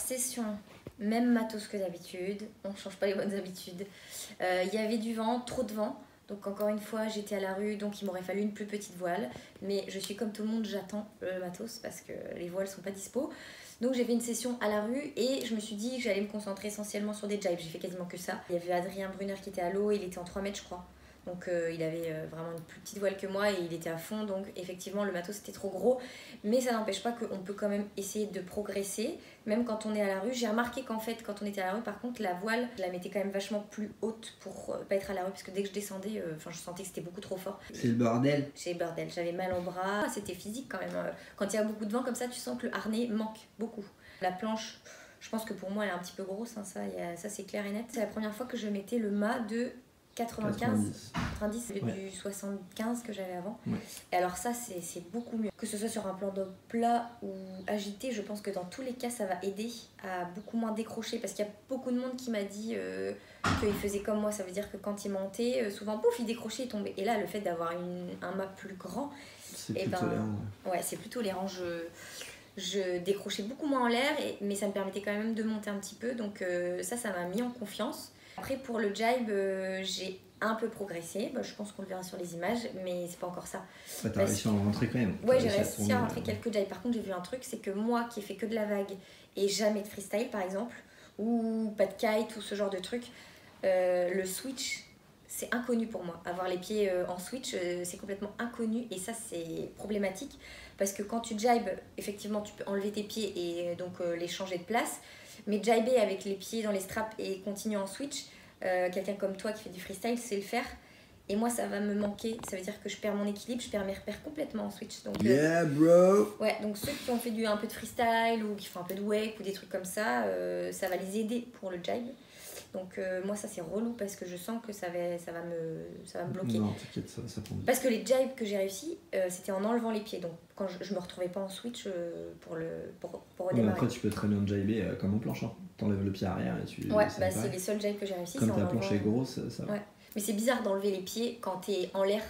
session, même matos que d'habitude, on change pas les bonnes habitudes. Il y avait du vent, trop de vent. Donc encore une fois, j'étais à la rue, donc il m'aurait fallu une plus petite voile. Mais je suis comme tout le monde, j'attends le matos parce que les voiles sont pas dispo. Donc j'ai fait une session à la rue et je me suis dit que j'allais me concentrer essentiellement sur des jibes. J'ai fait quasiment que ça. Il y avait Adrien Brunner qui était à l'eau, il était en 3 mètres je crois. Donc il avait vraiment une plus petite voile que moi et il était à fond. Donc effectivement le matos c'était trop gros. Mais ça n'empêche pas qu'on peut quand même essayer de progresser. Même quand on est à la rue. J'ai remarqué qu'en fait quand on était à la rue par contre la voile je la mettais quand même vachement plus haute pour pas être à la rue. Parce que dès que je descendais, je sentais que c'était beaucoup trop fort. C'est le bordel. C'est le bordel. J'avais mal au bras. C'était physique quand même. Quand il y a beaucoup de vent comme ça tu sens que le harnais manque beaucoup. La planche, je pense que pour moi elle est un petit peu grosse. Hein, ça c'est clair et net. C'est la première fois que je mettais le mât de 90, du 75 que j'avais avant. Ouais. Et alors ça c'est beaucoup mieux. Que ce soit sur un plan d'eau plat ou agité, je pense que dans tous les cas ça va aider à beaucoup moins décrocher. Parce qu'il y a beaucoup de monde qui m'a dit qu'il faisait comme moi. Ça veut dire que quand il montait, souvent pouf il décrochait et tombait. Et là le fait d'avoir un mât plus grand, c'est plus tolérant. Ouais, c'est plus tolérant. Je décrochais beaucoup moins en l'air, mais ça me permettait quand même de monter un petit peu. Donc ça m'a mis en confiance. Après pour le jibe, j'ai un peu progressé. Je pense qu'on le verra sur les images, mais c'est pas encore ça. T'as réussi à en rentrer quand même. Ouais, j'ai réussi à rentrer quelques jibes. Par contre, j'ai vu un truc, c'est que moi qui ai fait que de la vague et jamais de freestyle par exemple, ou pas de kite ou ce genre de truc, le switch, c'est inconnu pour moi. Avoir les pieds en switch, c'est complètement inconnu et ça c'est problématique parce que quand tu jibes, effectivement tu peux enlever tes pieds et donc les changer de place, mais jiber avec les pieds dans les straps et continuer en switch, quelqu'un comme toi qui fait du freestyle sait le faire et moi ça va me manquer. Ça veut dire que je perds mon équilibre, je perds mes repères complètement en switch. Donc, yeah bro. Ouais, donc ceux qui ont fait un peu de freestyle ou qui font un peu de wake ou des trucs comme ça, ça va les aider pour le jibe. Donc moi ça c'est relou parce que je sens que ça va me bloquer. Non t'inquiète, ça prend. Parce que les jibes que j'ai réussi, c'était en enlevant les pieds. Donc quand je me retrouvais pas en switch pour redémarrer. Ouais, après tu peux très bien jiber comme en planche. Hein. T'enlèves le pied arrière et tu... Ouais, c'est les seuls jibes que j'ai réussi. Comme ta planche est grosse, ça va. Ouais. Mais c'est bizarre d'enlever les pieds quand t'es en l'air.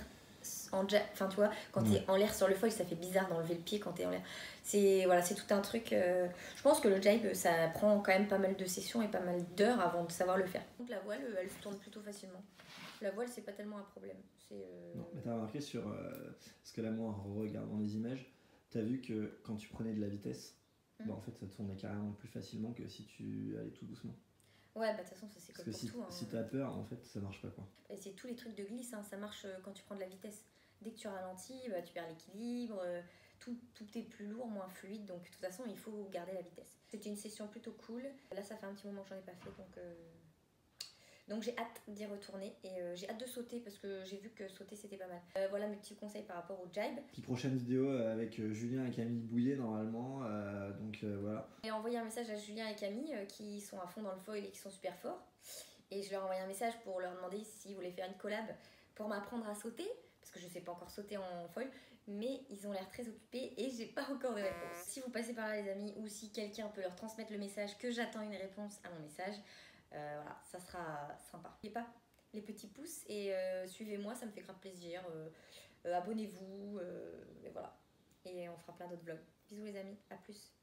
Enfin tu vois, quand t'es en l'air sur le foil, ça fait bizarre d'enlever le pied quand t'es en l'air. C'est tout un truc. Je pense que le jibe, ça prend quand même pas mal de sessions et pas mal d'heures avant de savoir le faire. Donc la voile, elle se tourne plutôt facilement. La voile, c'est pas tellement un problème. Non, mais t'as remarqué sur... parce que là, moi, en regardant les images, t'as vu que quand tu prenais de la vitesse, en fait, ça tournait carrément plus facilement que si tu allais tout doucement. Ouais, de toute façon, ça c'est comme pour tout. Si t'as peur, en fait, ça marche pas, quoi. Et c'est tous les trucs de glisse, hein, ça marche quand tu prends de la vitesse. Dès que tu ralentis, tu perds l'équilibre, tout est plus lourd, moins fluide, donc de toute façon, il faut garder la vitesse. C'était une session plutôt cool. Là, ça fait un petit moment que j'en ai pas fait, donc j'ai hâte d'y retourner et j'ai hâte de sauter parce que j'ai vu que sauter c'était pas mal. Voilà mes petits conseils par rapport au jibe. Puis prochaine vidéo avec Julien et Camille Bouillet normalement, donc voilà. J'ai envoyé un message à Julien et Camille qui sont à fond dans le foil et qui sont super forts. Et je leur ai envoyé un message pour leur demander s'ils voulaient faire une collab pour m'apprendre à sauter. Parce que je sais pas encore sauter en foil, mais ils ont l'air très occupés et j'ai pas encore de réponse. Si vous passez par là les amis, ou si quelqu'un peut leur transmettre le message que j'attends une réponse à mon message, voilà, ça sera sympa. N'oubliez pas les petits pouces et suivez-moi, ça me fait grave plaisir. Abonnez-vous, et voilà. Et on fera plein d'autres vlogs. Bisous les amis, à plus.